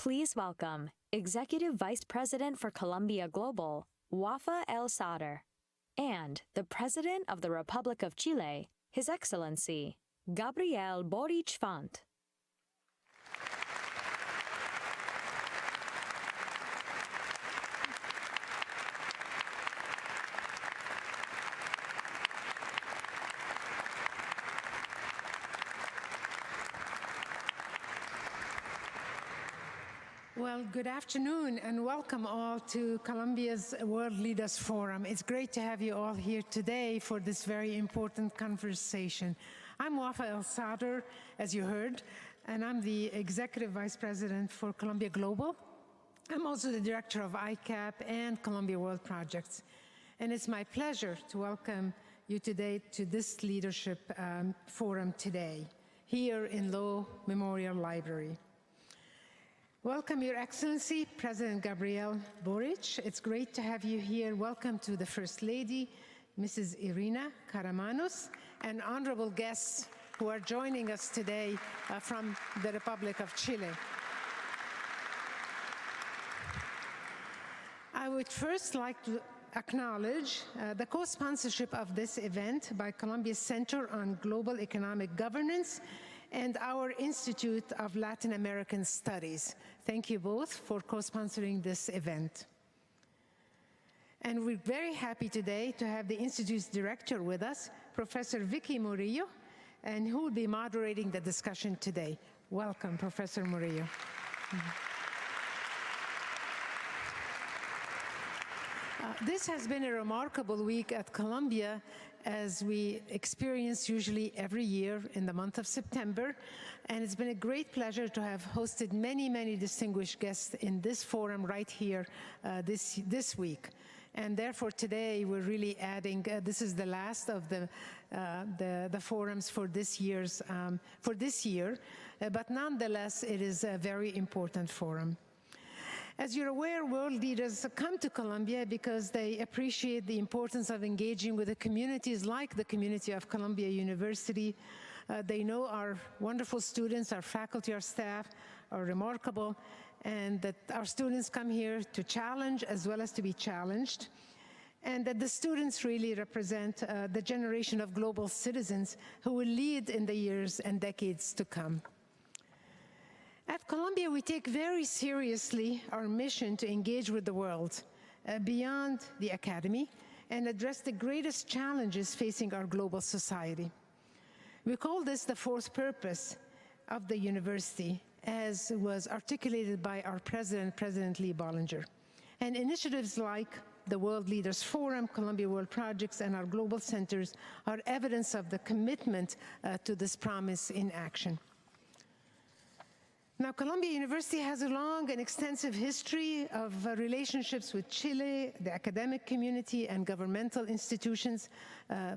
Please welcome Executive Vice President for Colombia Global, Wafa El Sadr, and the President of the Republic of Chile, His Excellency, Gabriel Boric. Well, good afternoon and welcome all to Colombia's World Leaders Forum. It's great to have you all here today for this very important conversation. I'm Wafa El Sadr, as you heard, and I'm the Executive Vice President for Colombia Global. I'm also the Director of ICAP and Colombia World Projects. And it's my pleasure to welcome you today to this leadership forum today, here in Lowe Memorial Library. Welcome, Your Excellency, President Gabriel Boric. It's great to have you here. Welcome to the First Lady, Mrs. Irina Karamanos, and honorable guests who are joining us today from the Republic of Chile. I would first like to acknowledge the co-sponsorship of this event by Colombia's Center on Global Economic Governance and our Institute of Latin American Studies. Thank you both for co-sponsoring this event. And we're very happy today to have the Institute's director with us, Professor Vicky Murillo, and who will be moderating the discussion today. Welcome, Professor Murillo. This has been a remarkable week at Columbia, as we experience usually every year in the month of September. And it's been a great pleasure to have hosted many, many distinguished guests in this forum right here this week. And therefore today we're really adding, this is the last of the forums for this year, but nonetheless it is a very important forum. As you're aware, world leaders come to Colombia because they appreciate the importance of engaging with the communities like the community of Columbia University. They know our wonderful students, our faculty, our staff are remarkable, and that our students come here to challenge as well as to be challenged, and that the students really represent the generation of global citizens who will lead in the years and decades to come. At Columbia, we take very seriously our mission to engage with the world beyond the academy and address the greatest challenges facing our global society. We call this the fourth purpose of the university, as was articulated by our president, President Lee Bollinger. And initiatives like the World Leaders Forum, Columbia World Projects, and our global centers are evidence of the commitment to this promise in action. Now, Columbia University has a long and extensive history of relationships with Chile, the academic community, and governmental institutions.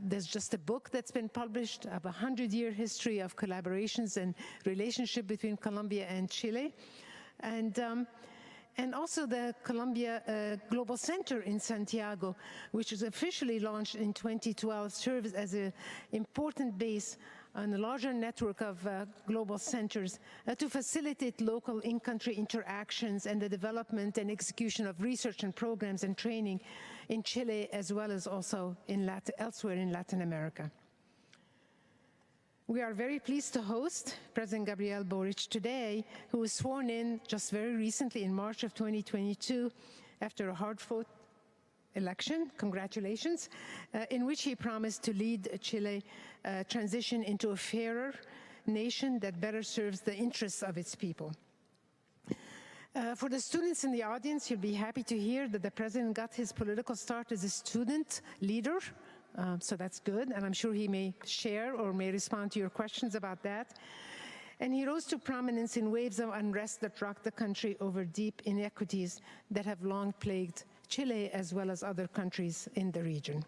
There's just a book that's been published of a 100-year history of collaborations and relationship between Colombia and Chile. And also the Columbia Global Center in Santiago, which was officially launched in 2012, serves as an important base on a larger network of global centers to facilitate local in-country interactions and the development and execution of research and programs and training in Chile, as well as also elsewhere in Latin America. We are very pleased to host President Gabriel Boric today, who was sworn in just very recently in March of 2022 after a hard-fought election, congratulations, in which he promised to lead Chile transition into a fairer nation that better serves the interests of its people. For the students in the audience, you'll be happy to hear that the president got his political start as a student leader, so that's good, and I'm sure he may share or may respond to your questions about that. And he rose to prominence in waves of unrest that rocked the country over deep inequities that have long plagued Chile as well as other countries in the region.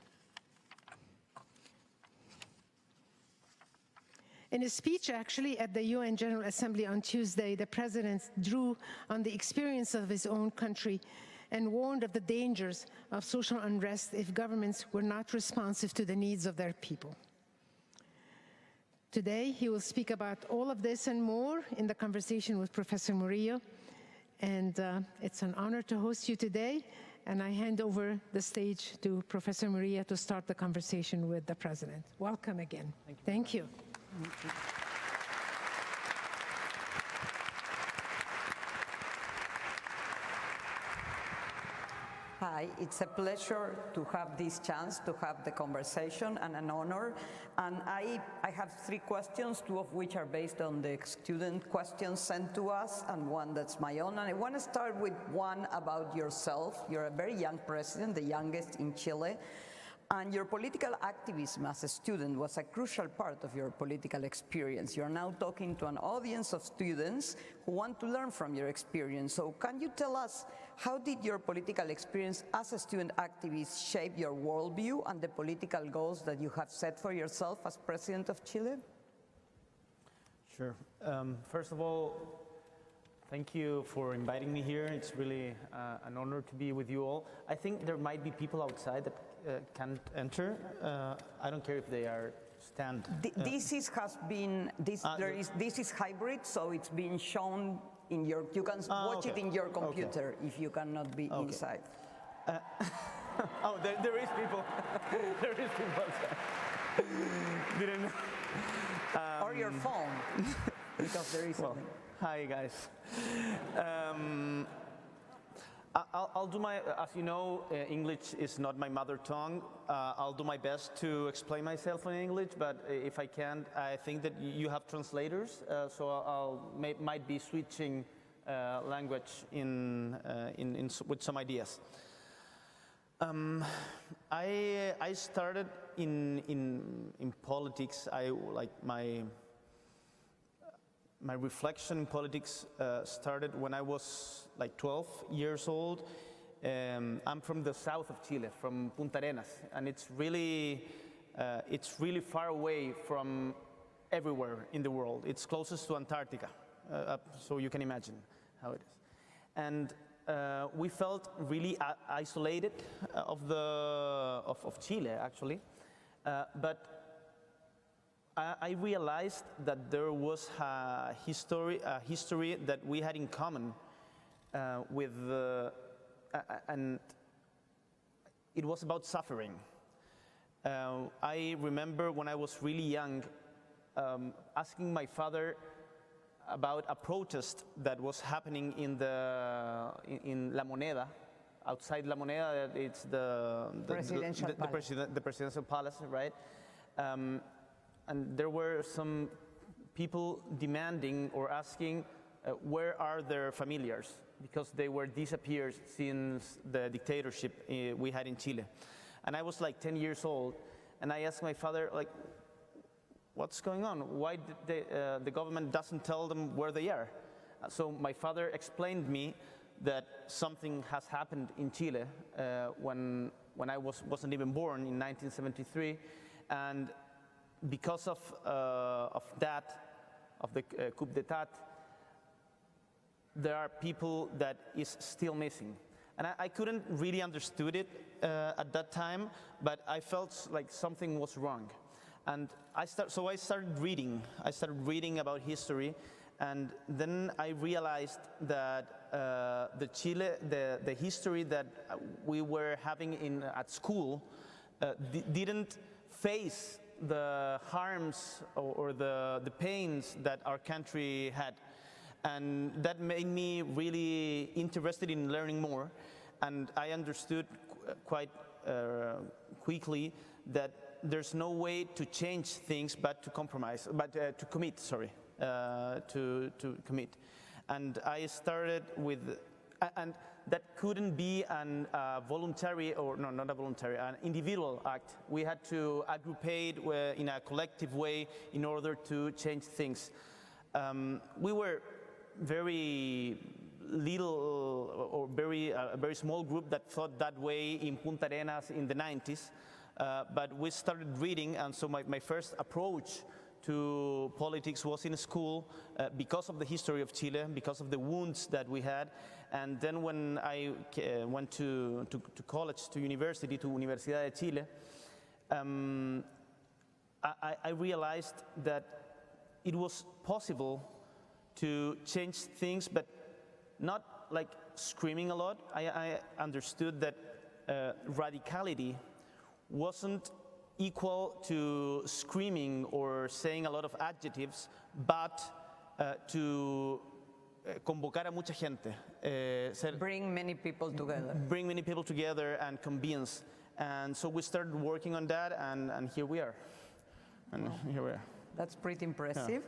In a speech, actually, at the UN General Assembly on Tuesday, the president drew on the experience of his own country and warned of the dangers of social unrest if governments were not responsive to the needs of their people. Today, he will speak about all of this and more in the conversation with Professor Murillo, and it's an honor to host you today. And I hand over the stage to Professor Murillo to start the conversation with the President. Welcome again. Thank you. Hi, it's a pleasure to have this chance to have the conversation and an honor. And I have 3 questions, 2 of which are based on the student questions sent to us and one that's my own. And I want to start with one about yourself. You're a very young president, the youngest in Chile. And your political activism as a student was a crucial part of your political experience. You're now talking to an audience of students who want to learn from your experience. So can you tell us, how did your political experience as a student activist shape your worldview and the political goals that you have set for yourself as President of Chile? Sure. First of all, thank you for inviting me here. It's really an honor to be with you all. I think there might be people outside that can't enter. I don't care if they are stand. This is hybrid, so it's being shown in your. You can watch it in your computer if you cannot be inside. Oh, there is people. There is people outside. Didn't know. Or your phone, because there is. Well, hi guys. I'll do my, as you know, English is not my mother tongue. I'll do my best to explain myself in English, but if I can't, I think that you have translators, so might be switching language with some ideas. I started in politics. My reflection in politics started when I was like 12 years old. I'm from the south of Chile, from Punta Arenas, and it's really far away from everywhere in the world. It's closest to Antarctica, so you can imagine how it is. And we felt really isolated of Chile, actually, but I realized that there was a history that we had in common and it was about suffering. I remember when I was really young asking my father about a protest that was happening in La Moneda, outside La Moneda. It's the presidential palace, right? And there were some people demanding or asking where are their familiars, because they were disappeared since the dictatorship we had in Chile. And I was like 10 years old, and I asked my father, like, what's going on? Why did the government doesn't tell them where they are? So my father explained me that something has happened in Chile when I wasn't even born in 1973, and because of the coup d'état, there are people that is still missing. And I couldn't really understood it at that time, but I felt like something was wrong. And I started reading. I started reading about history, and then I realized that the history that we were having at school didn't face the harms or the pains that our country had. And that made me really interested in learning more. And I understood quite quickly that there's no way to change things but to compromise, but to commit, to commit. And I started with, and that couldn't be an voluntary, or no, not a voluntary, an individual act. We had to aggregate in a collective way in order to change things. We were very little, or a very small group that thought that way in Punta Arenas in the 90s, but we started reading, and so my first approach to politics was in school because of the history of Chile, because of the wounds that we had. And then when I went to college, to university, to Universidad de Chile, I realized that it was possible to change things, but not like screaming a lot. I understood that radicality wasn't equal to screaming or saying a lot of adjectives, but to convocar a mucha gente. Bring many people together. Bring many people together and convince. And so we started working on that, and here we are. And here we are. That's pretty impressive.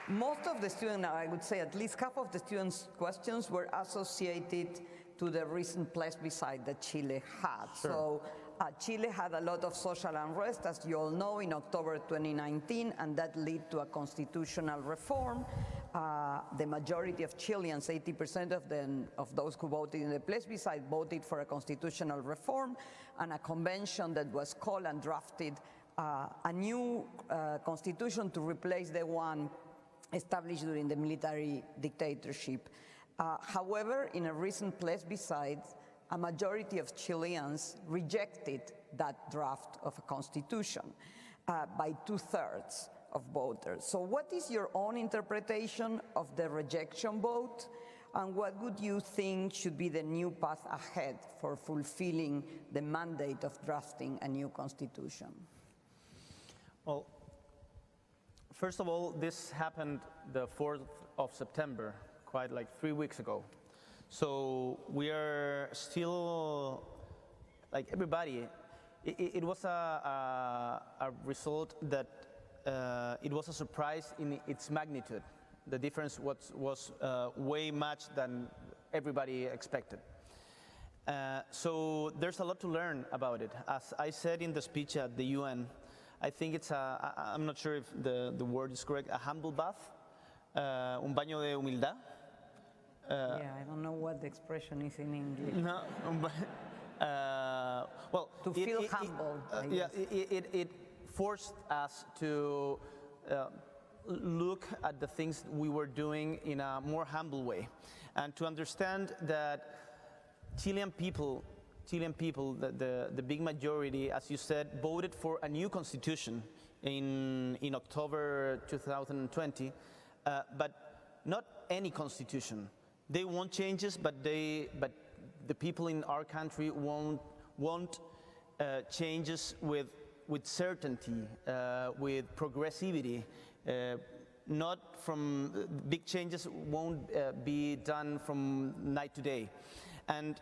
Most of the students, I would say at least half of the students' questions were associated to the recent plebiscite that Chile had. Sure. So Chile had a lot of social unrest, as you all know, in October 2019, and that led to a constitutional reform. The majority of Chileans, 80% of those who voted in the plebiscite, voted for a constitutional reform, and a convention that was called and drafted a new constitution to replace the one established during the military dictatorship. However, in a recent plebiscite, a majority of Chileans rejected that draft of a constitution by 2/3 of voters. So what is your own interpretation of the rejection vote, and what would you think should be the new path ahead for fulfilling the mandate of drafting a new constitution? Well, first of all, this happened the 4th of September, quite like 3 weeks ago. So we are still, like everybody, it was a result that it was a surprise in its magnitude. The difference was way much than everybody expected. So there's a lot to learn about it. As I said in the speech at the UN, I think it's I'm not sure if the word is correct, a humble bath, un baño de humildad. Yeah, I don't know what the expression is in English. No, well, to feel humble. Yeah, it forced us to look at the things we were doing in a more humble way, and to understand that Chilean people, the big majority, as you said, voted for a new constitution in October 2020, but not any constitution. They want changes, but the people in our country want changes with certainty, with progressivity. Not from big changes won't be done from night to day, and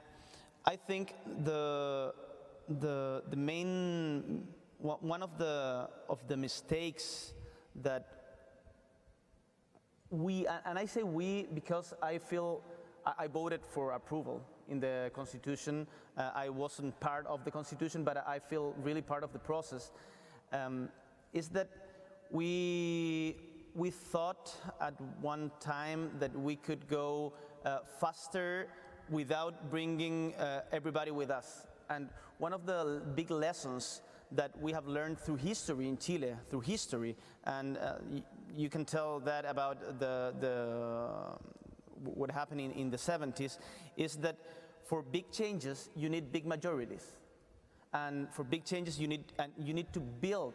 I think the main one of the mistakes that we, and I say we because I feel I voted for approval in the Constitution. I wasn't part of the Constitution, but I feel really part of the process. Is that we thought at one time that we could go faster without bringing everybody with us. And one of the big lessons that we have learned through history in Chile, and you can tell that about what happened in the 70s, is that for big changes you need big majorities, and for big changes you need to build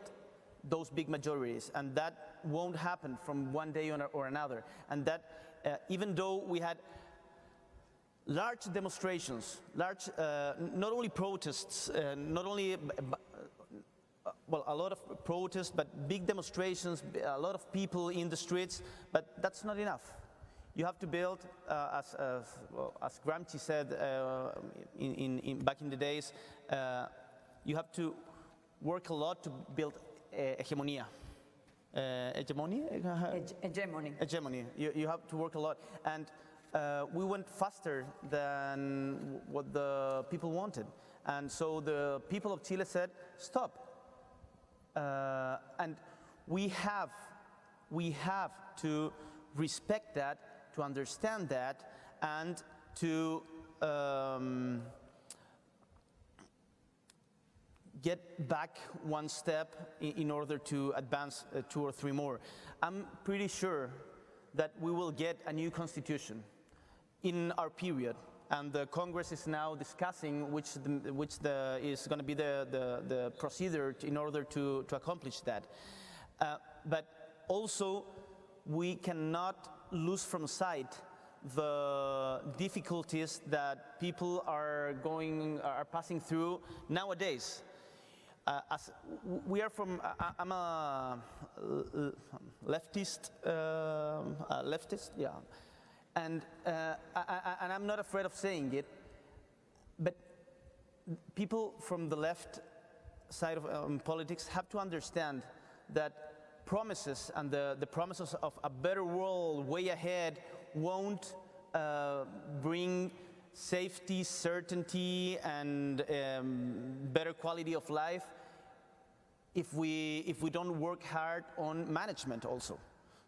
those big majorities, and that won't happen from one day or another. And that even though we had large demonstrations, not only protests, not only a lot of protests, but big demonstrations, a lot of people in the streets, but that's not enough. You have to build, as Gramsci said back in the days, you have to work a lot to build hegemonia. Hegemony? Hegemony. You have to work a lot. And we went faster than what the people wanted. And so the people of Chile said, stop. And we have to respect that, to understand that, and to get back one step in order to advance 2 or 3 more. I'm pretty sure that we will get a new constitution in our period, and the Congress is now discussing which is going to be the procedure in order to accomplish that. But also, we cannot lose from sight the difficulties that people are passing through nowadays. As we are from, I'm a leftist, yeah, and I'm not afraid of saying it, but people from the left side of politics have to understand that promises and the promises of a better world way ahead won't bring safety, certainty, and better quality of life if we don't work hard on management also.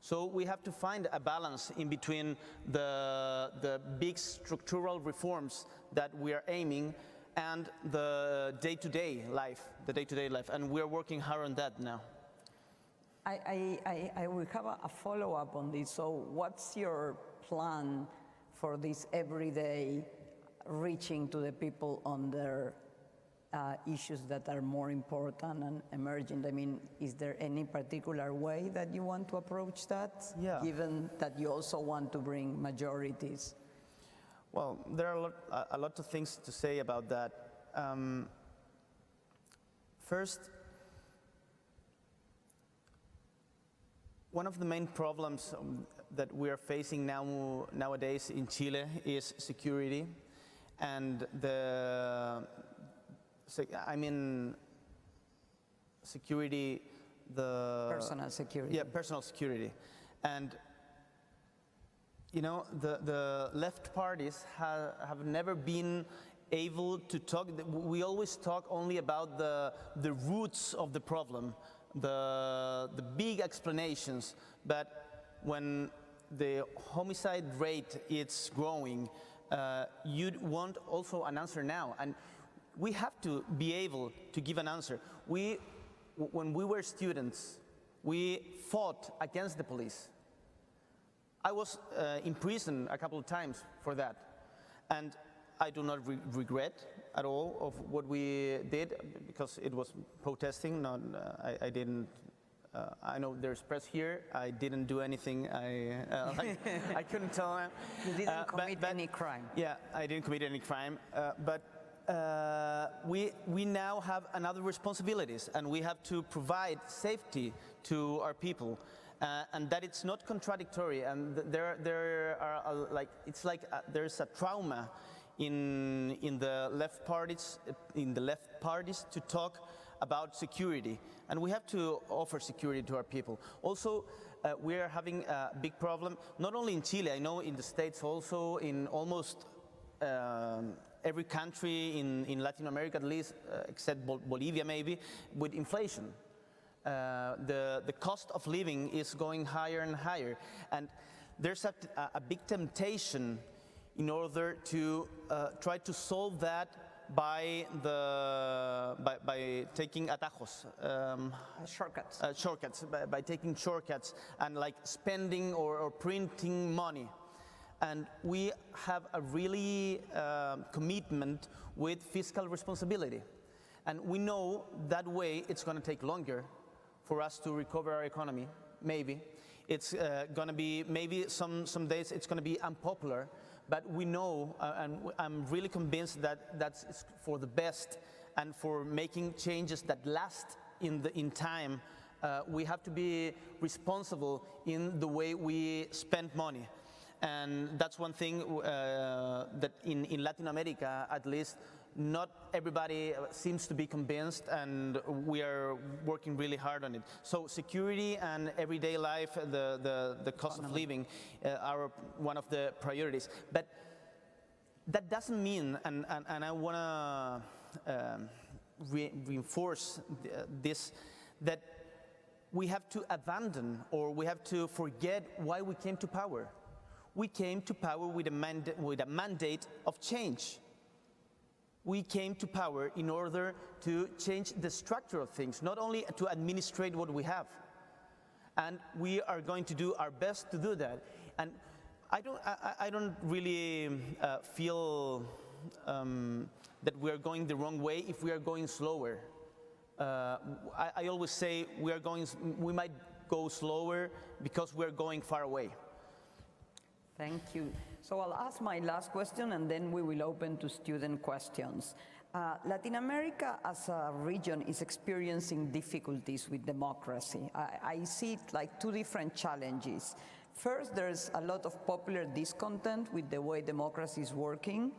So we have to find a balance in between the big structural reforms that we are aiming and the day-to-day life, and we're working hard on that now. I will have a follow-up on this. So what's your plan for this everyday reaching to the people on their issues that are more important and emergent? I mean, is there any particular way that you want to approach that, given that you also want to bring majorities? Well, there are a lot of things to say about that. First, one of the main problems that we are facing nowadays in Chile is security, and security, personal security. Yeah, personal security, and you know the left parties have never been able to talk. We always talk only about the roots of the problem, the big explanations, but when the homicide rate is growing, you want also an answer now, and we have to be able to give an answer. When we were students, we fought against the police. I was in prison a couple of times for that, and I do not regret at all of what we did, because it was protesting. Not, I didn't. I know there's press here. I didn't do anything. I couldn't tell them. You didn't commit any crime. Yeah, I didn't commit any crime. But we now have another responsibilities, and we have to provide safety to our people. And that it's not contradictory, and there are there's a trauma in the left parties to talk about security, and we have to offer security to our people. Also, we are having a big problem, not only in Chile, I know in the States also, in almost every country in Latin America at least, except Bolivia maybe, with inflation. The cost of living is going higher and higher, and there's a big temptation in order to try to solve that by taking atajos, shortcuts, by taking shortcuts and like spending or printing money. And we have a really commitment with fiscal responsibility, and we know that way it's going to take longer for us to recover our economy. Maybe it's going to be, maybe some days it's going to be unpopular, but we know, and I'm really convinced that that's for the best, and for making changes that last in time. We have to be responsible in the way we spend money, and that's one thing that in Latin America, at least, not everybody seems to be convinced, and we are working really hard on it. So security and everyday life, the cost of living are one of the priorities. But that doesn't mean, and I want to reinforce this, that we have to abandon or we have to forget why we came to power. We came to power with a mandate of change. We came to power in order to change the structure of things, not only to administrate what we have. And we are going to do our best to do that. And I don't really feel that we are going the wrong way if we are going slower. I always say we might go slower because we're going far away. Thank you. So I'll ask my last question and then we will open to student questions. Latin America as a region is experiencing difficulties with democracy. I see it like two different challenges. First, there's a lot of popular discontent with the way democracy is working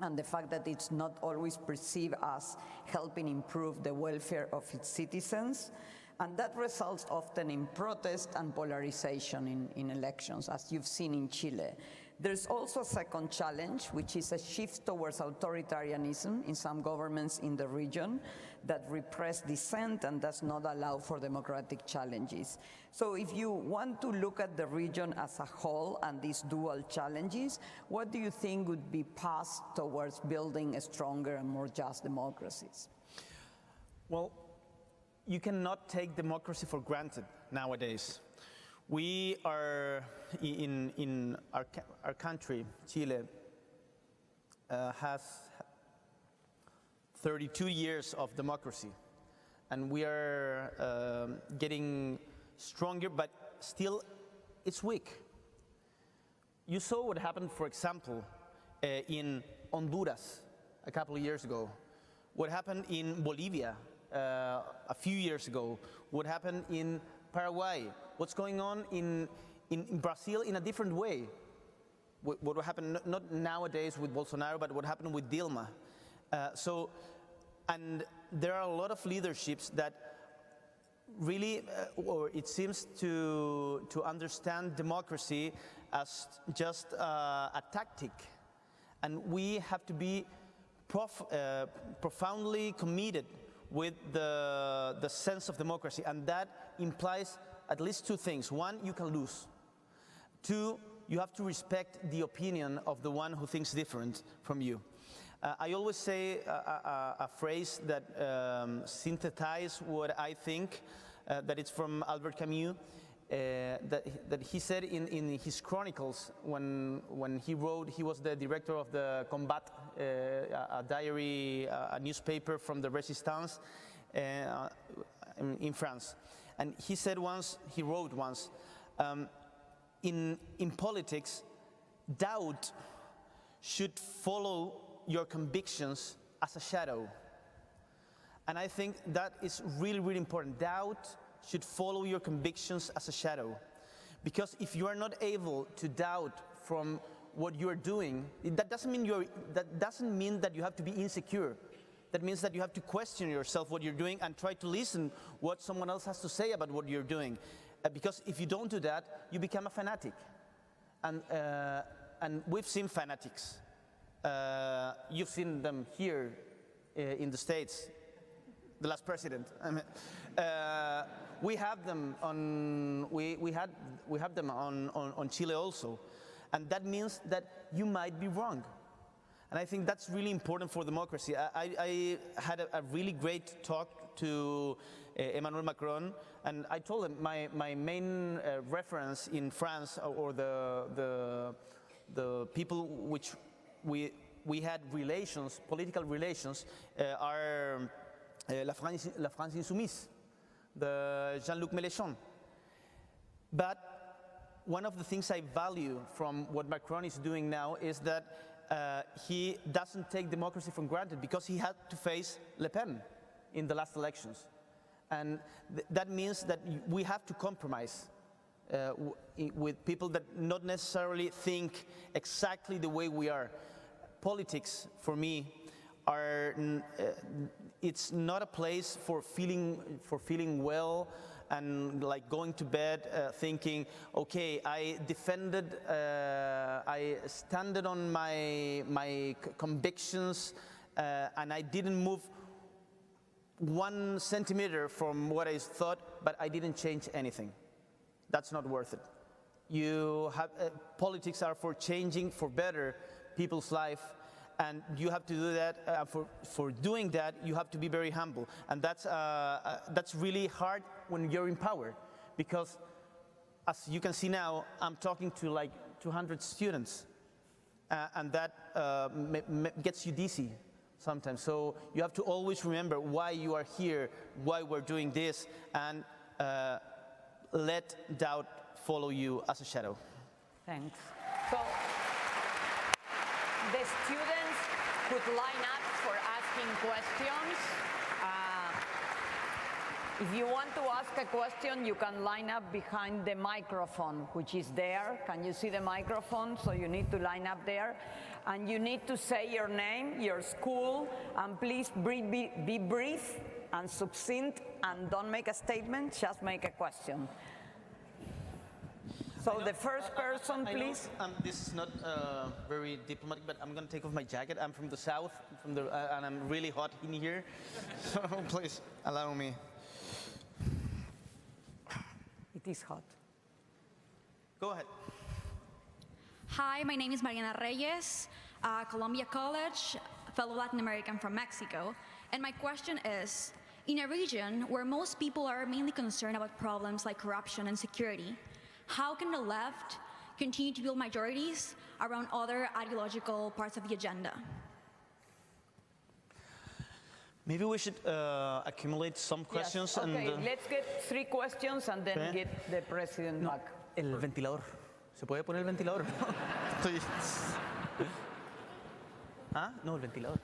and the fact that it's not always perceived as helping improve the welfare of its citizens. And that results often in protest and polarization in elections, as you've seen in Chile. There's also a second challenge, which is a shift towards authoritarianism in some governments in the region that repress dissent and does not allow for democratic challenges. So if you want to look at the region as a whole and these dual challenges, what do you think would be passed towards building a stronger and more just democracies? Well, you cannot take democracy for granted nowadays. We are, in our country, Chile, has 32 years of democracy. And we are getting stronger, but still it's weak. You saw what happened, for example, in Honduras a couple of years ago. What happened in Bolivia a few years ago. What happened in Paraguay. What's going on in Brazil in a different way. What happened not nowadays with Bolsonaro, but what happened with Dilma. And there are a lot of leaderships that really, or it seems to understand democracy as just a tactic. And we have to be profoundly committed with the sense of democracy, and that implies at least two things. One, you can lose. Two, you have to respect the opinion of the one who thinks different from you. I always say a phrase that synthesizes what I think, that it's from Albert Camus, that he said in his chronicles when he wrote. He was the director of the Combat, a diary, a newspaper from the Resistance in France. And he said once, he wrote once, in politics, doubt should follow your convictions as a shadow. And I think that is really, really important. Doubt should follow your convictions as a shadow. Because if you are not able to doubt from what you're doing, that doesn't mean that you have to be insecure. That means that you have to question yourself what you're doing and try to listen what someone else has to say about what you're doing. Because if you don't do that, you become a fanatic. And we've seen fanatics. You've seen them here in the States, the last president. I mean, we have them on. We have them on Chile also, and that means that you might be wrong. And I think that's really important for democracy. I had a really great talk to Emmanuel Macron, and I told him my main reference in France, or the people which we had relations, political relations, are La France Insoumise, the Jean-Luc Mélenchon. But one of the things I value from what Macron is doing now is that he doesn't take democracy for granted, because he had to face Le Pen in the last elections. And that means that we have to compromise with people that not necessarily think exactly the way we are. Politics, for me, it's not a place for feeling well and like going to bed thinking, okay, I standed on my convictions and I didn't move 1 centimeter from what I thought, but I didn't change anything. That's not worth it. Politics are for changing for better people's life, and you have to do that. For doing that, you have to be very humble, and that's really hard when you're in power, because as you can see now, I'm talking to like 200 students, and that gets you dizzy sometimes. So you have to always remember why you are here, why we're doing this, and let doubt follow you as a shadow. Thanks. So the students could line up for asking questions. If you want to ask a question, you can line up behind the microphone, which is there. Can you see the microphone? So you need to line up there. And you need to say your name, your school, and please be brief and succinct, and don't make a statement, just make a question. So the first person, please. This is not very diplomatic, but I'm going to take off my jacket. I'm from the south, and I'm really hot in here. So please allow me. It is hot. Go ahead. Hi, my name is Mariana Reyes, Columbia College, fellow Latin American from Mexico. And my question is, in a region where most people are mainly concerned about problems like corruption and security, how can the left continue to build majorities around other ideological parts of the agenda? Maybe we should accumulate some questions. Yes. Okay, and, let's get 3 questions and then get the president back. El ventilador. ¿Se puede poner el ventilador? ¿Ah? No, el ventilador.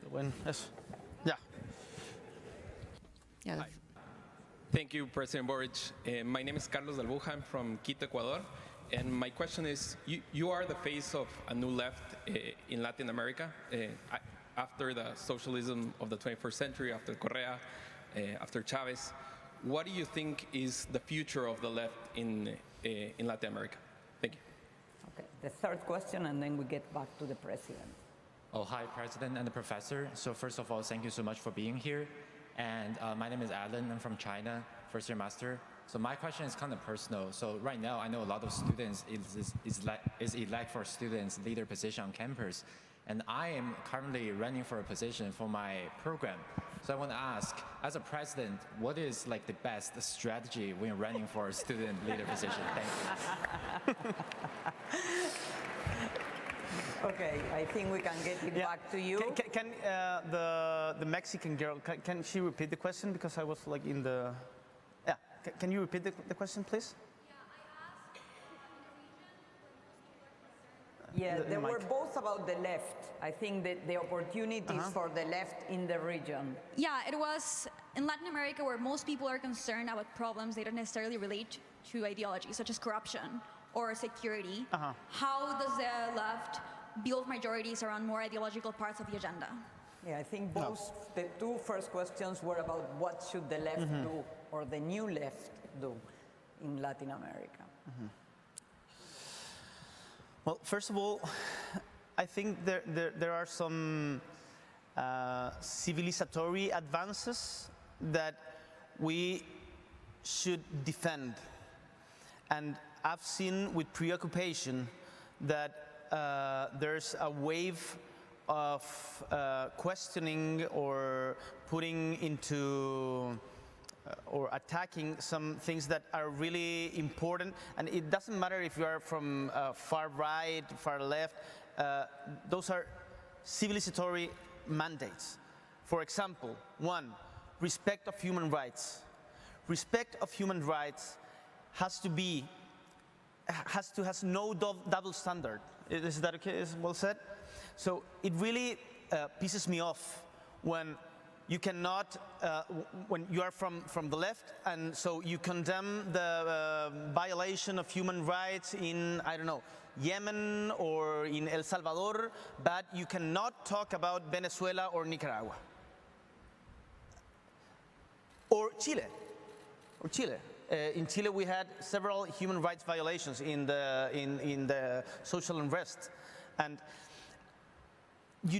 Bueno, eso. Ya. Yes. Thank you, President Boric. My name is Carlos Dalbuja. I'm from Quito, Ecuador. And my question is, you are the face of a new left in Latin America. After the socialism of the 21st century, after Correa, after Chavez, what do you think is the future of the left in Latin America? Thank you. Okay, the third question, and then we get back to the president. Oh, hi, President and the Professor. So first of all, thank you so much for being here. And my name is Alan. I'm from China, first year master. So my question is kind of personal. So right now, I know a lot of students is elect for students leader position on campus. And I am currently running for a position for my program. So I want to ask, as a president, what is like the best strategy when running for a student leader position? Thank you. Okay, I think we can get it back to you. Can the Mexican girl, can she repeat the question? Because I was like in the, yeah. Can you repeat the question, please? Yeah, they were both about the left. I think that the opportunities for the left in the region. Yeah, it was in Latin America where most people are concerned about problems they don't necessarily relate to ideology, such as corruption or security. How does the left build majorities around more ideological parts of the agenda? Yeah, I think both the 2 first questions were about what should the left do, or the new left do in Latin America. Well, first of all, I think there are some civilizatory advances that we should defend. And I've seen with preoccupation that there's a wave of questioning or putting into or attacking some things that are really important. And it doesn't matter if you are from far right, far left, those are civilizatory mandates. For example, 1, respect of human rights. Respect of human rights has no double standard. Is that okay? Is well said? So it really pisses me off when you cannot, when you are from the left, and so you condemn the violation of human rights in, I don't know, Yemen or in El Salvador, but you cannot talk about Venezuela or Nicaragua. Or Chile. In Chile, we had several human rights violations in the social unrest, and you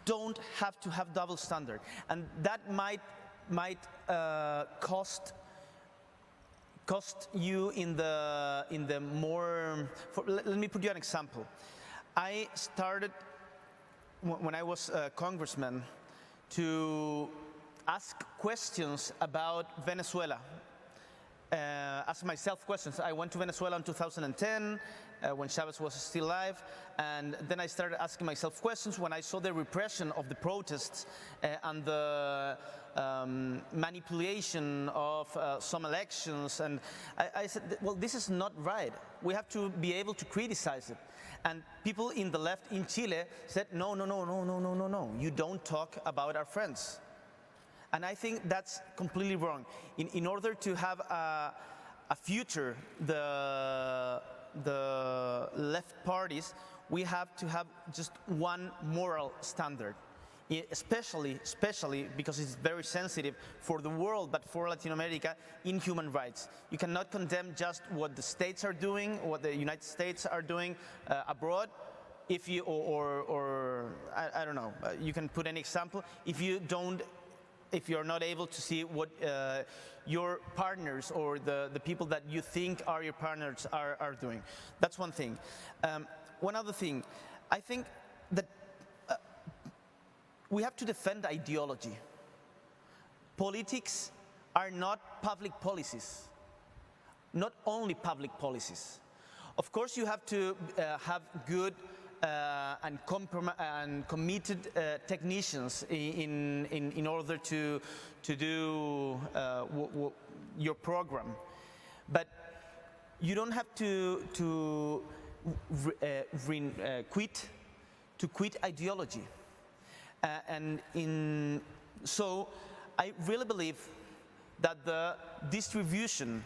don't have to have double standard, and that might cost you in the more. Let me put you an example. I started when I was a congressman to ask questions about Venezuela. Ask myself questions. I went to Venezuela in 2010, when Chavez was still alive, and then I started asking myself questions when I saw the repression of the protests and the manipulation of some elections, and I said, well, this is not right. We have to be able to criticize it. And people in the left in Chile said, no, you don't talk about our friends. And I think that's completely wrong. In order to have a future, the left parties, we have to have just one moral standard, especially because it's very sensitive for the world, but for Latin America, in human rights. You cannot condemn just what the states are doing, what the United States are doing abroad, if you, or I don't know, you can put an example, if you're not able to see what your partners or the people that you think are your partners are doing. That's one thing. One other thing, I think that we have to defend ideology. Politics are not public policies, not only public policies. Of course, you have to have good and committed technicians in order to do your program, but you don't have to quit ideology. So I really believe that the distribution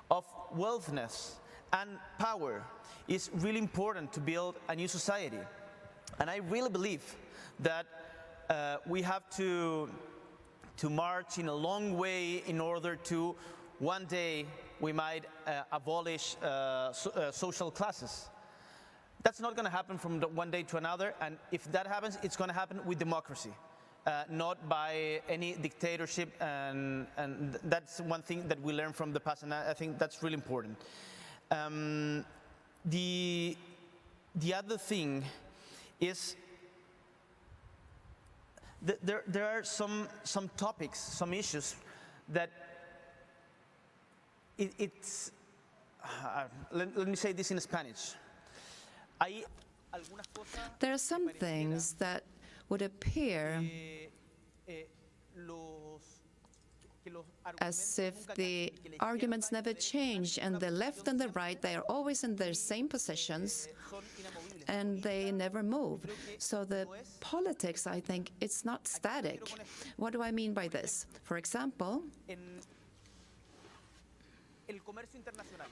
of wealthness and power is really important to build a new society. And I really believe that we have to march in a long way in order to one day we might abolish social classes. That's not going to happen from one day to another, and if that happens, it's going to happen with democracy, not by any dictatorship, and that's one thing that we learned from the past, and I think that's really important. The other thing is that there are some topics, some issues that let me say this in Spanish. There are some things that would appear as if the arguments never change, and the left and the right, they are always in their same positions, and they never move. So the politics, I think, it's not static. What do I mean by this? For example,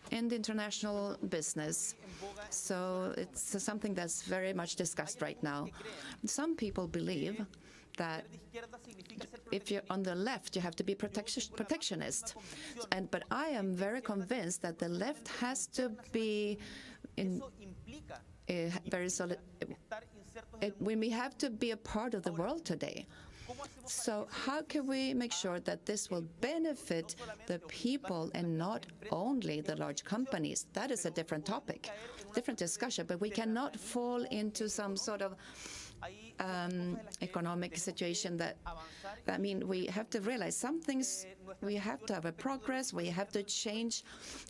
in the international business, so it's something that's very much discussed right now. Some people believe that if you're on the left, you have to be protectionist. But I am very convinced that the left has to be very solid. We have to be a part of the world today. So how can we make sure that this will benefit the people and not only the large companies? That is a different topic, different discussion, but we cannot fall into some sort of economic situation that, I mean, we have to realize some things, we have to have a progress, we have to change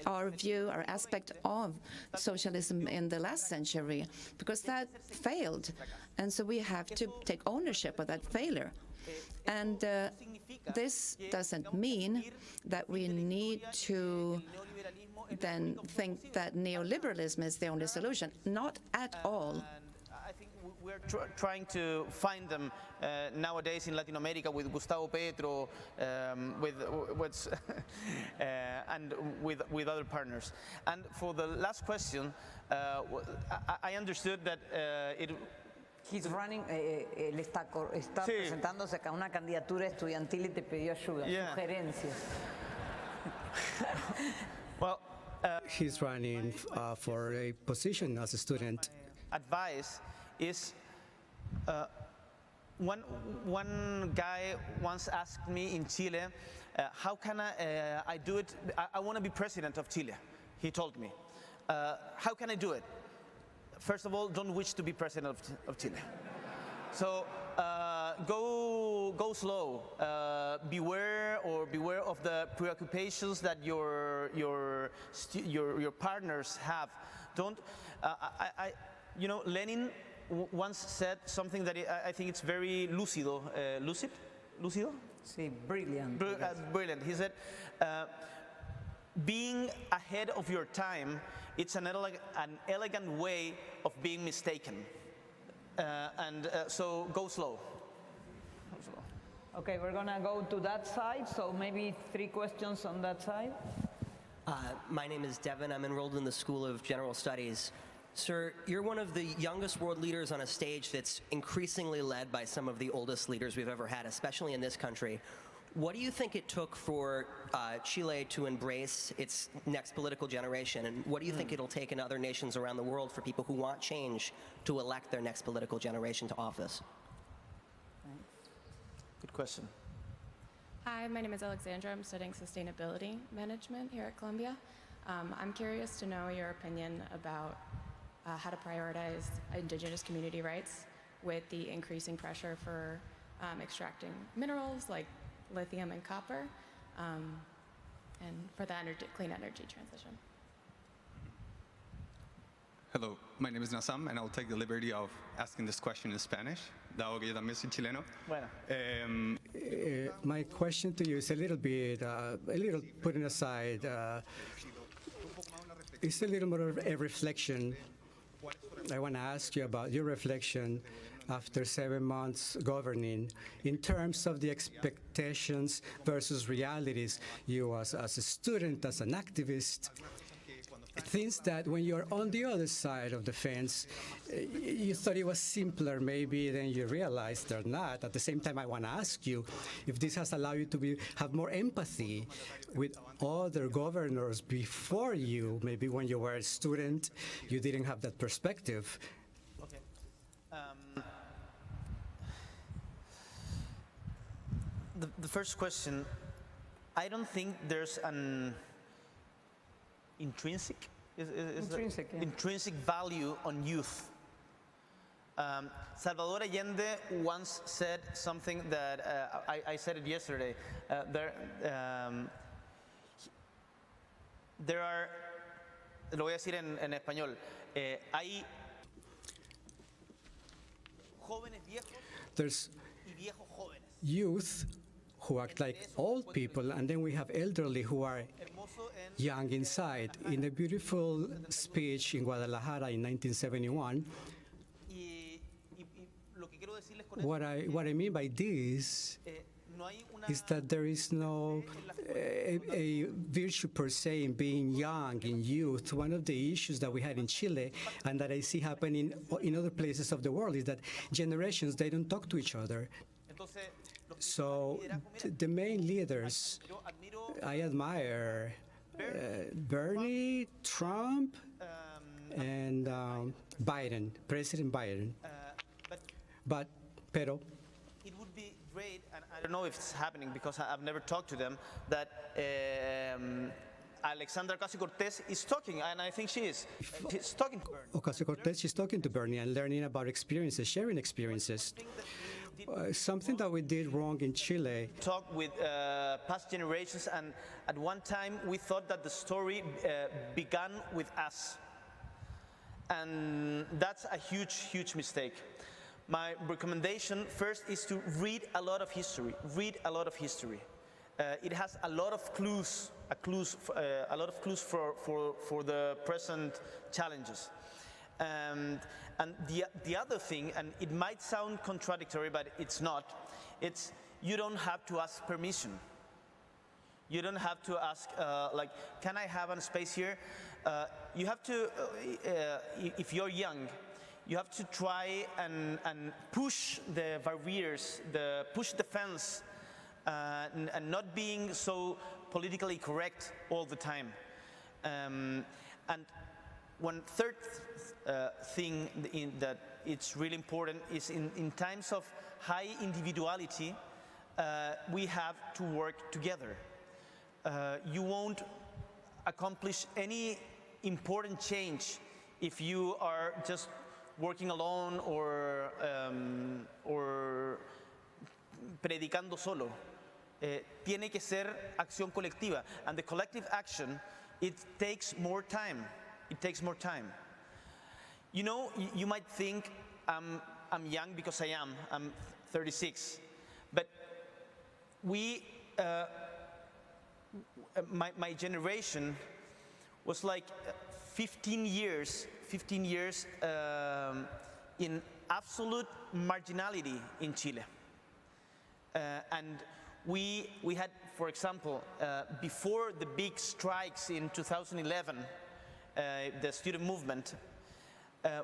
our view, our aspect of socialism in the last century, because that failed. And so we have to take ownership of that failure. And this doesn't mean that we need to then think that neoliberalism is the only solution. Not at all. I think we're trying to find them nowadays in Latin America with Gustavo Petro, and with other partners. And for the last question, I understood that He's running, él está presentándose a una candidatura estudiantil y te pidió ayuda, sugerencias. Well, he's running for a position as a student. Advice is, one guy once asked me in Chile, how can I do it? I want to be president of Chile, he told me. How can I do it? First of all, don't wish to be president of Chile. So go slow. Beware of the preoccupations that your partners have. don't. You know, Lenin once said something that I think it's very lucido. Lucido? Sí, brilliant. Brilliant. He said, being ahead of your time, it's an elegant way of being mistaken. So go slow. Okay, we're gonna go to that side, so maybe 3 questions on that side. My name is Devin. I'm enrolled in the School of General Studies. Sir, you're one of the youngest world leaders on a stage that's increasingly led by some of the oldest leaders we've ever had, especially in this country. What do you think it took for Chile to embrace its next political generation? And what do you think it'll take in other nations around the world for people who want change to elect their next political generation to office? Good question. Hi, my name is Alexandra. I'm studying sustainability management here at Columbia. I'm curious to know your opinion about how to prioritize Indigenous community rights with the increasing pressure for extracting minerals like lithium and copper, and for the clean energy transition. Hello, my name is Nassam, and I'll take the liberty of asking this question in Spanish, dado que yo también soy chileno. Bueno. My question to you is a little putting aside, it's a little more of a reflection. I want to ask you about your reflection after 7 months governing in terms of the expectations versus realities. You as a student, as an activist, things that when you're on the other side of the fence, you thought it was simpler maybe than you realized they're not. At the same time, I want to ask you if this has allowed you to have more empathy with other governors before you. Maybe when you were a student, you didn't have that perspective. Okay. The first question, I don't think there's an intrinsic value on youth. Salvador Allende once said something that I said it yesterday. There are, lo voy a decir en español, hay jóvenes viejos y viejos jóvenes. Youth who act like old people, and then we have elderly who are young inside. In a beautiful speech in Guadalajara in 1971, what I mean by this is that there is no a virtue per se in being young, in youth. One of the issues that we had in Chile and that I see happening in other places of the world is that generations, they don't talk to each other. So the main leaders, I admire Bernie, Trump, and Biden, President Biden. Pero it would be great, and I don't know if it's happening because I've never talked to them, that Alexandra Ocasio-Cortez is talking, and I think she is. She's talking to Bernie. Ocasio-Cortez, she's talking to Bernie and learning about experiences, sharing experiences. Something that we did wrong in Chile. Talk with past generations, and at one time we thought that the story began with us. And that's a huge, huge mistake. My recommendation first is to read a lot of history. Read a lot of history. It has a lot of clues, a lot of clues for the present challenges. And the other thing, and it might sound contradictory, but it's not, it's you don't have to ask permission. You don't have to ask, like, can I have a space here? You have to, if you're young, you have to try and push the barriers, push the fence, and not being so politically correct all the time. And one third thing that it's really important is in times of high individuality, we have to work together. You won't accomplish any important change if you are just working alone or predicando solo. Tiene que ser acción colectiva, and the collective action, it takes more time. It takes more time. You know, you might think I'm young because I am. I'm 36. But my generation was like 15 years in absolute marginality in Chile. And we had, for example, before the big strikes in 2011, the student movement,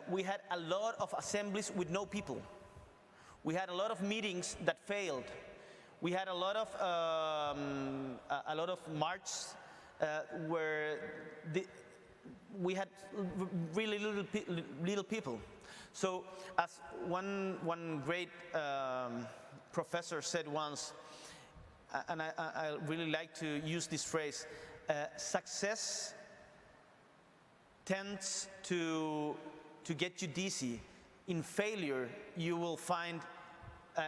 we had a lot of assemblies with no people. We had a lot of meetings that failed. We had a lot of marches where we had really little people. So, as one great professor said once, and I really like to use this phrase, success tends to get you dizzy. In failure, you will find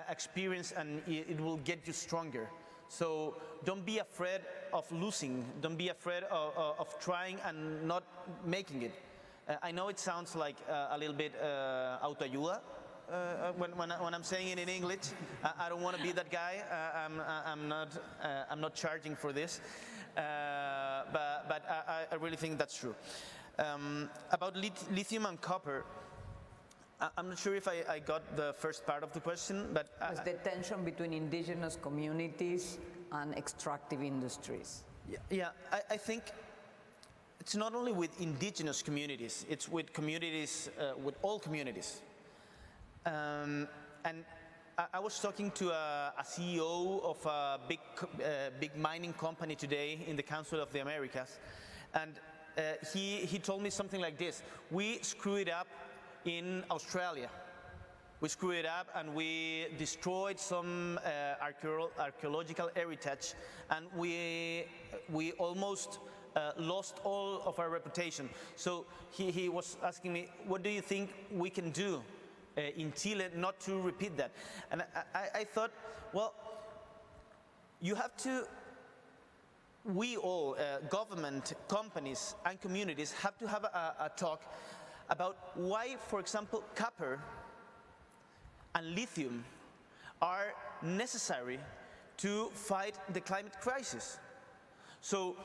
experience and it will get you stronger. So don't be afraid of losing. Don't be afraid of trying and not making it. I know it sounds like a little bit autoayuda when I'm saying it in English. I don't want to be that guy. I'm not charging for this. But I really think that's true. About lithium and copper, I'm not sure if I got the first part of the question, but was the tension between indigenous communities and extractive industries. Yeah, I think it's not only with indigenous communities, it's with communities, with all communities. And I was talking to a CEO of a big mining company today in the Council of the Americas, and he told me something like this: we screw it up in Australia. We screwed it up and we destroyed some archaeological heritage, and we almost lost all of our reputation. So he was asking me, what do you think we can do in Chile not to repeat that? And I thought, well, you have to, we all, government, companies and communities have to have a talk about why, for example, copper and lithium are necessary to fight the climate crisis. So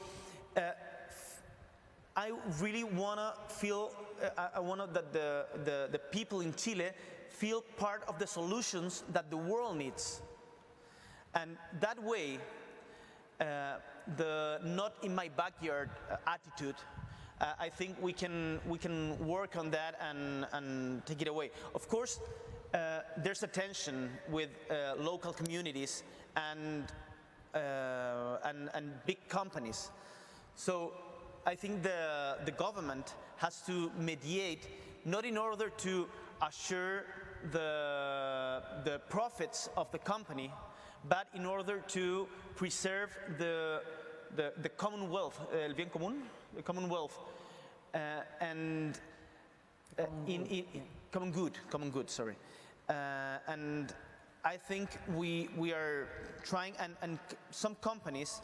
I really want to feel, I want that the people in Chile feel part of the solutions that the world needs. And that way, the not in my backyard attitude, I think we can work on that and take it away. Of course, there's a tension with local communities and big companies. So I think the government has to mediate, not in order to assure the profits of the company, but in order to preserve the commonwealth, el bien común, the commonwealth, and common good, sorry. And I think we are trying, and some companies,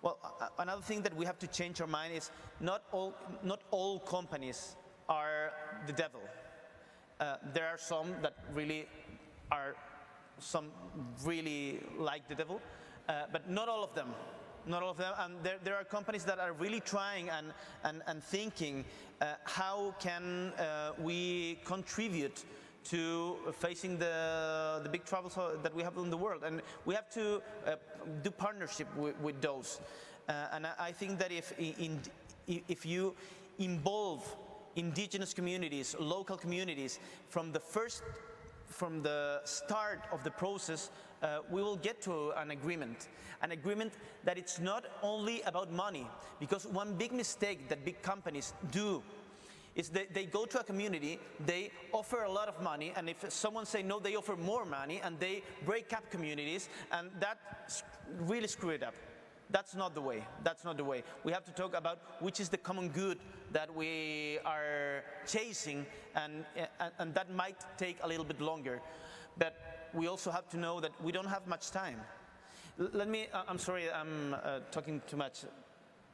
well, another thing that we have to change our mind is not all companies are the devil. There are some that really are, some really like the devil, but not all of them. Not all of them, and there are companies that are really trying and thinking how can we contribute to facing the big troubles that we have in the world, and we have to do partnership with those. And I think that if you involve indigenous communities, local communities from the start of the process, we will get to an agreement that it's not only about money, because one big mistake that big companies do is they go to a community, they offer a lot of money, and if someone say no, they offer more money, and they break up communities, and that really screw it up. That's not the way. That's not the way. We have to talk about which is the common good that we are chasing, and that might take a little bit longer. But we also have to know that we don't have much time. Let me, I'm sorry, I'm talking too much.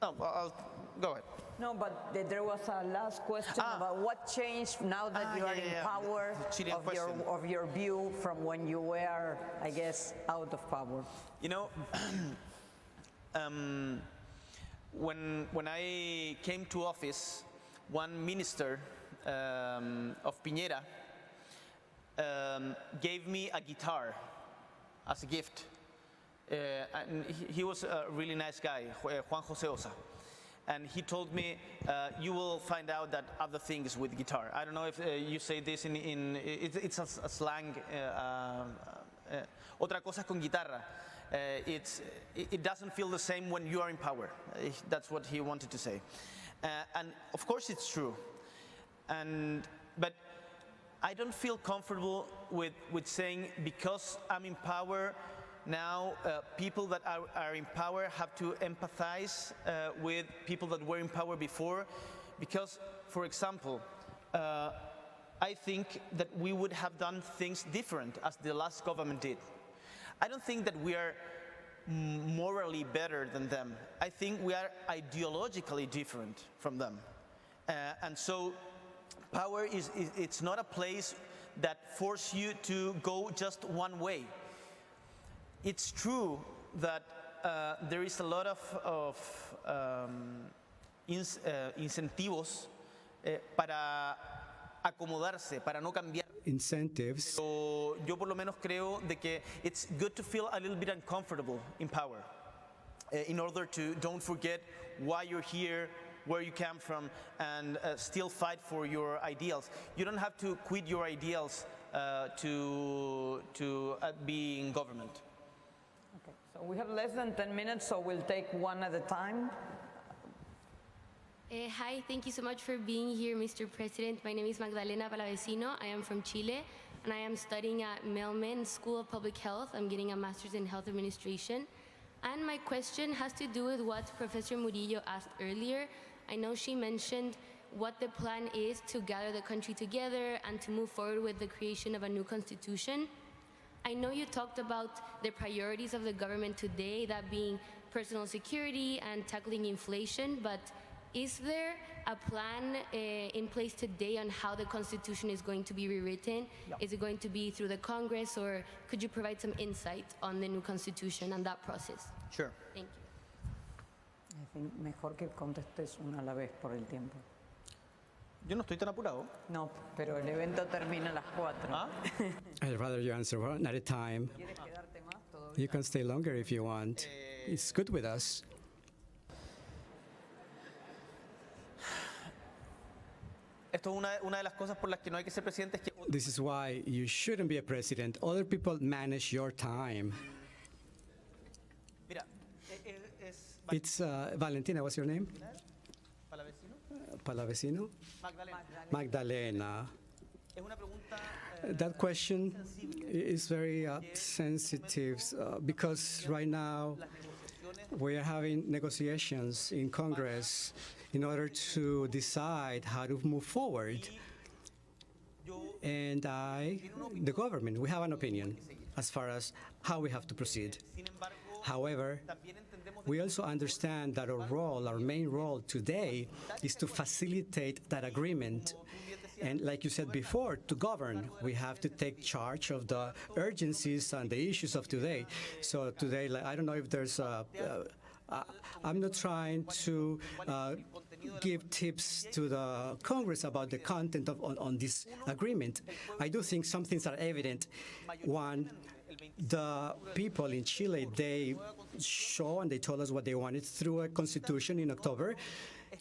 No, I'll go ahead. No, but there was a last question about what changed now that you are in power, Chilean of your view from when you were, I guess, out of power. You know, when I came to office, one minister of Piñera gave me a guitar as a gift. And he was a really nice guy, Juan José Osa. And he told me, you will find out that other things with guitar. I don't know if you say this it's a slang, otra cosa con guitarra. It doesn't feel the same when you are in power. That's what he wanted to say. And of course it's true. But I don't feel comfortable with saying because I'm in power, now people that are in power have to empathize with people that were in power before, because, for example, I think that we would have done things different as the last government did. I don't think that we are morally better than them. I think we are ideologically different from them. And so power it's not a place that forces you to go just one way. It's true that there is a lot of incentivos para acomodarse, para no cambiar. Incentives. So, yo por lo menos creo de que it's good to feel a little bit uncomfortable in power in order to don't forget why you're here, where you come from, and still fight for your ideals. You don't have to quit your ideals to be in government. Okay, so we have less than 10 minutes, so we'll take one at a time. Hi, thank you so much for being here, Mr. President. My name is Magdalena Palavecino. I am from Chile, and I am studying at Melman School of Public Health. I'm getting a master's in health administration. And my question has to do with what Professor Murillo asked earlier. I know she mentioned what the plan is to gather the country together and to move forward with the creation of a new constitution. I know you talked about the priorities of the government today, that being personal security and tackling inflation, but is there a plan in place today on how the Constitution is going to be rewritten? Yeah. Is it going to be through the Congress, or could you provide some insight on the new Constitution and that process? Sure. Thank you. I think mejor que contestes una a la vez por el tiempo. Yo no estoy tan apurado. No, pero el evento termina a las 4. I'd rather you answer one at a time. ¿Quieres quedarte más? Todo You can stay longer if you want. It's good with us. Esto es una de las cosas por las que no hay que ser presidente. Es que This is why you shouldn't be a president. Other people manage your time. mira, It's Valentina, what's your name? Palavecino. Palavecino? Magdalena. Es una pregunta That question is very sensitive because right now we are having negotiations in Congress in order to decide how to move forward. And the government, we have an opinion as far as how we have to proceed. However, we also understand that our main role today is to facilitate that agreement. And like you said before, to govern, we have to take charge of the urgencies and the issues of today. So today, I don't know if there's I'm not trying to give tips to the Congress about the content on this agreement. I do think some things are evident. One, the people in Chile, they show and they told us what they wanted through a constitution in October,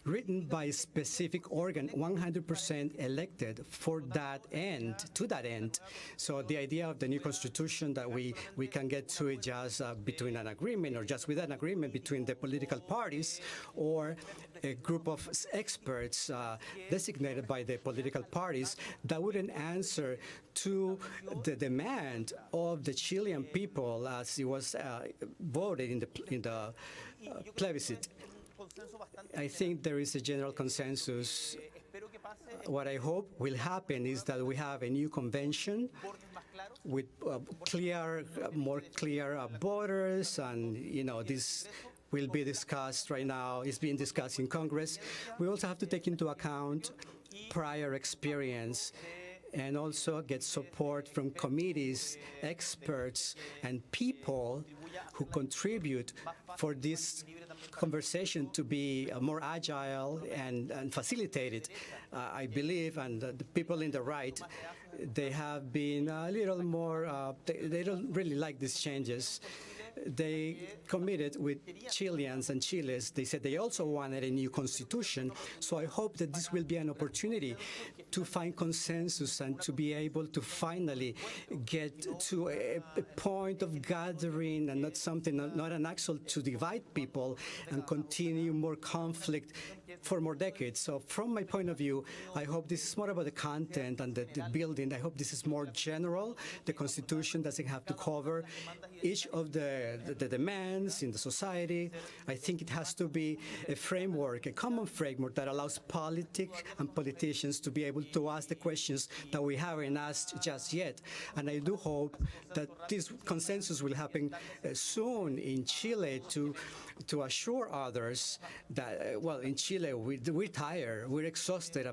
written by a specific organ, 100% elected for that end, to that end. So the idea of the new constitution that we can get to it just between an agreement or just with an agreement between the political parties or a group of experts designated by the political parties, that wouldn't answer to the demand of the Chilean people as it was voted in the plebiscite. I think there is a general consensus. What I hope will happen is that we have a new convention with more clear borders, and this will be discussed right now, is being discussed in Congress. We also have to take into account prior experience and also get support from committees, experts, and people who contribute for this conversation to be more agile and facilitated. I believe, and the people in the right, they have been a little more, they don't really like these changes. They committed with Chileans and Chiles. They said they also wanted a new constitution. So I hope that this will be an opportunity to find consensus and to be able to finally get to a point of gathering and not an axle to divide people and continue more conflict for more decades. So from my point of view, I hope this is more about the content and the building. I hope this is more general. The Constitution doesn't have to cover each of the demands in the society. I think it has to be a framework, a common framework that allows politics and politicians to be able to ask the questions that we haven't asked just yet. And I do hope that this consensus will happen soon in Chile to assure others that, well, in Chile, we're tired, we're exhausted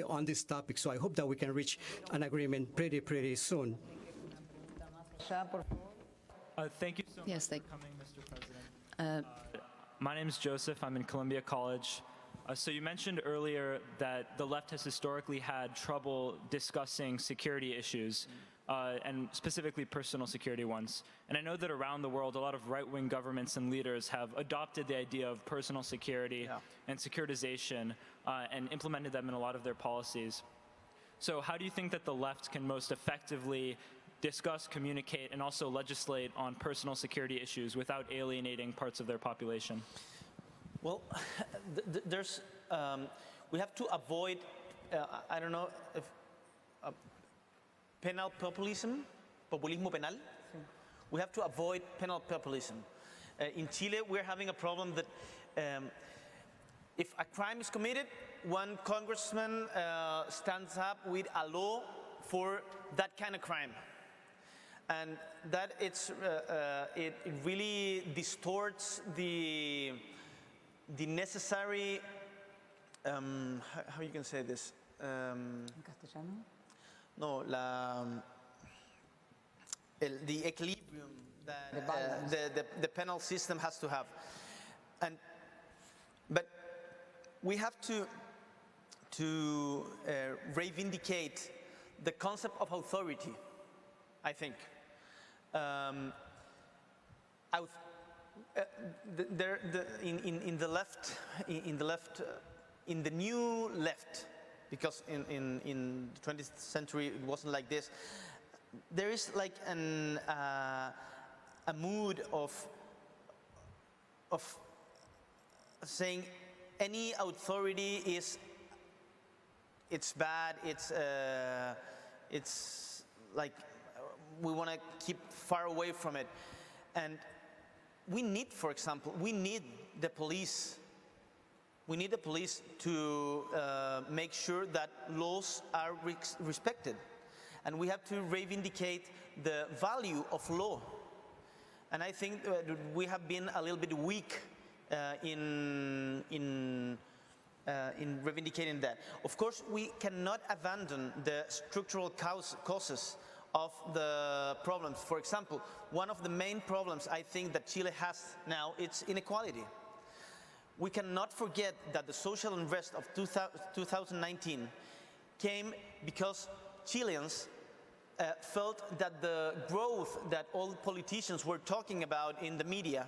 on this topic. So I hope that we can reach an agreement pretty soon. Thank you so much for coming, Mr. President. My name is Joseph. I'm in Columbia College. So you mentioned earlier that the left has historically had trouble discussing security issues, and specifically personal security ones. And I know that around the world, a lot of right-wing governments and leaders have adopted the idea of personal security and securitization and implemented them in a lot of their policies. So how do you think that the left can most effectively discuss, communicate, and also legislate on personal security issues without alienating parts of their population? Well, we have to avoid, I don't know if, penal populism, populismo penal. We have to avoid penal populism. In Chile, we're having a problem that if a crime is committed, one congressman stands up with a law for that kind of crime. And that it really distorts the necessary, how you can say this? No, the equilibrium that the penal system has to have. But we have to reivindicate the concept of authority, I think. In the new left, because in the 20th century it wasn't like this, there is like a mood of saying any authority it's bad, it's like we want to keep far away from it. And we need, for example, the police. We need the police to make sure that laws are respected. And we have to reivindicate the value of law. And I think we have been a little bit weak in reivindicating that. Of course, we cannot abandon the structural causes of the problems. For example, one of the main problems I think that Chile has now is inequality. We cannot forget that the social unrest of 2019 came because Chileans felt that the growth that all politicians were talking about in the media,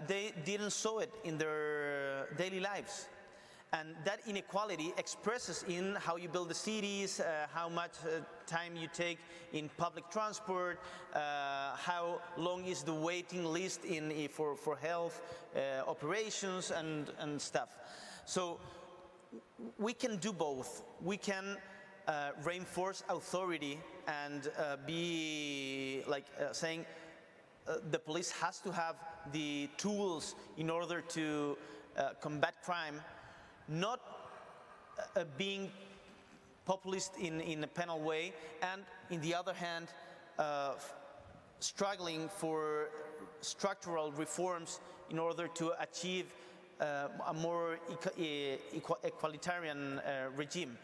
they didn't saw it in their daily lives. And that inequality expresses in how you build the cities, how much time you take in public transport, how long is the waiting list for health operations and stuff. So we can do both. We can reinforce authority and be like saying the police has to have the tools in order to combat crime, not being populist in a penal way, and in the other hand, struggling for structural reforms in order to achieve a more equalitarian regime.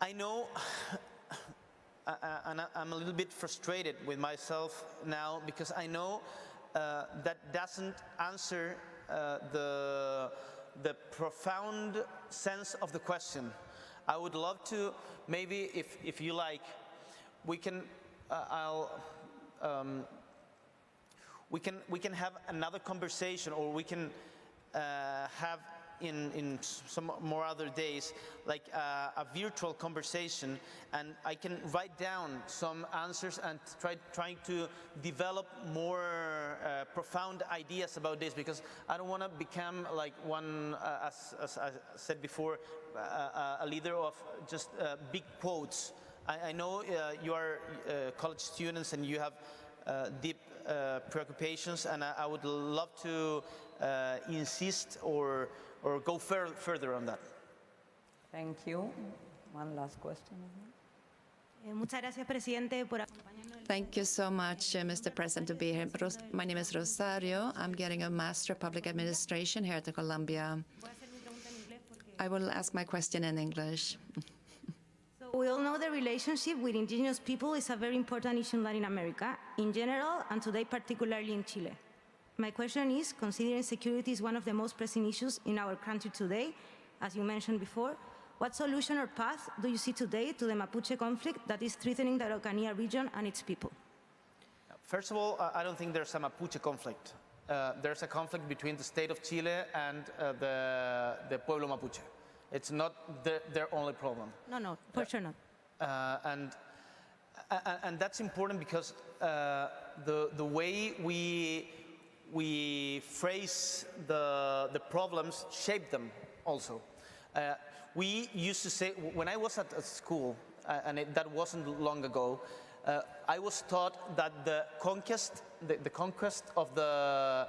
I know, and I'm a little bit frustrated with myself now, because I know that doesn't answer the profound sense of the question. I would love to, maybe if you like, we can we can have another conversation, or we can have in some more other days, like a virtual conversation, and I can write down some answers and trying to develop more profound ideas about this, because I don't want to become like one, as I said before, a leader of just big quotes. I know you are college students and you have deep preoccupations, and I would love to insist or go further on that. Thank you. One last question. Muchas gracias, presidente, por acompañarnos. Thank you so much, Mr. President, to be here. My name is Rosario. I'm getting a Master of Public Administration here at Columbia. I will ask my question in English. So we all know the relationship with indigenous people is a very important issue in Latin America in general, and today particularly in Chile. My question is, considering security is one of the most pressing issues in our country today, as you mentioned before, what solution or path do you see today to the Mapuche conflict that is threatening the Araucania region and its people? First of all, I don't think there's a Mapuche conflict. There's a conflict between the state of Chile and the Pueblo Mapuche. It's not their only problem. No, for sure not. And that's important because the way we phrase the problems shape them also. We used to say, when I was at school, and that wasn't long ago, I was taught that the conquest of the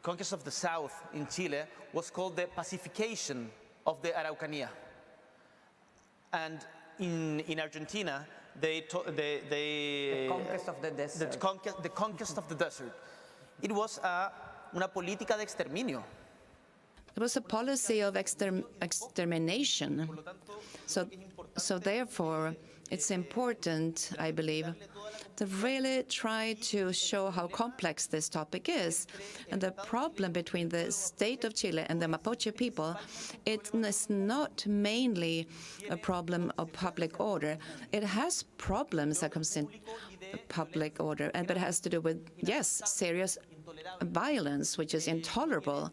conquest of the south in Chile was called the pacification of the Araucania. And in Argentina, the conquest of the desert. The conquest of the desert. It was una política de exterminio. It was a policy of extermination. So therefore, it's important, I believe, to really try to show how complex this topic is. And the problem between the state of Chile and the Mapuche people, it is not mainly a problem of public order. It has problems that comes in public order, but it has to do with, yes, serious violence, which is intolerable.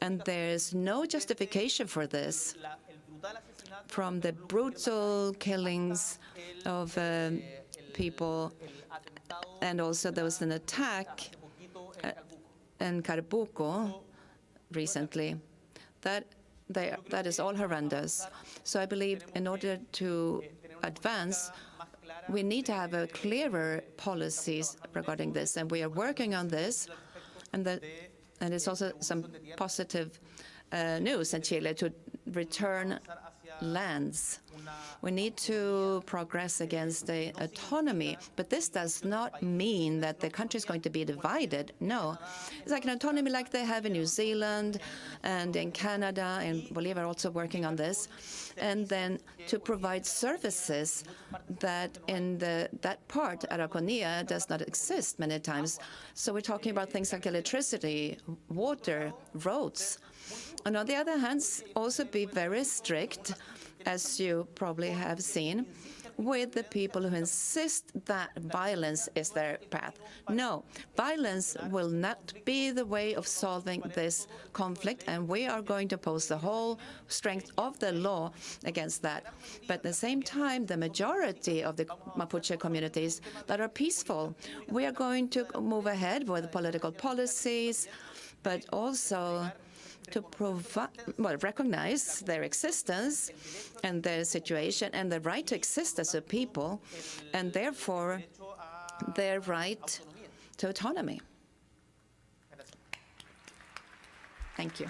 And there's no justification for this. From the brutal killings of people, and also there was an attack in Carbuco recently. That is all horrendous. So I believe in order to advance, we need to have a clearer policies regarding this, and we are working on this. And it's also some positive news in Chile to return lands. We need to progress against the autonomy, but this does not mean that the country is going to be divided. No. It's like an autonomy like they have in New Zealand and in Canada, and Bolivia are also working on this. And then to provide services that in that part, Araucania, does not exist many times. So we're talking about things like electricity, water, roads. And on the other hand, also be very strict, as you probably have seen, with the people who insist that violence is their path. No, violence will not be the way of solving this conflict, and we are going to pose the whole strength of the law against that. But at the same time, the majority of the Mapuche communities that are peaceful, we are going to move ahead with political policies, but also to recognize their existence and their situation and the right to exist as a people, and therefore their right to autonomy. Thank you.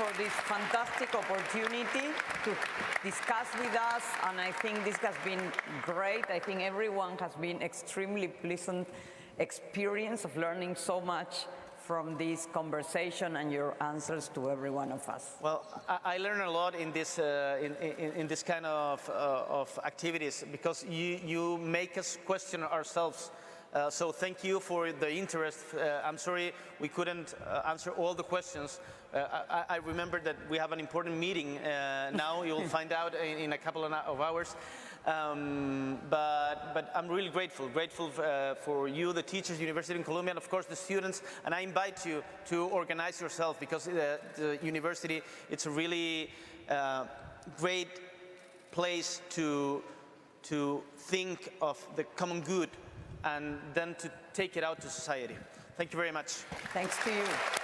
for this fantastic opportunity to discuss with us, and I think this has been great. I think everyone has been extremely pleasant experience of learning so much from this conversation and your answers to every one of us. Well, I learn a lot in this in this kind of activities, because you make us question ourselves. So thank you for the interest. I'm sorry we couldn't answer all the questions. I remember that we have an important meeting now. You'll find out in a couple of hours. But I'm really grateful for you, the teachers, University in Colombia, and of course the students. And I invite you to organize yourself, because the university, it's a really great place to think of the common good and then to take it out to society. Thank you very much. Thanks to you.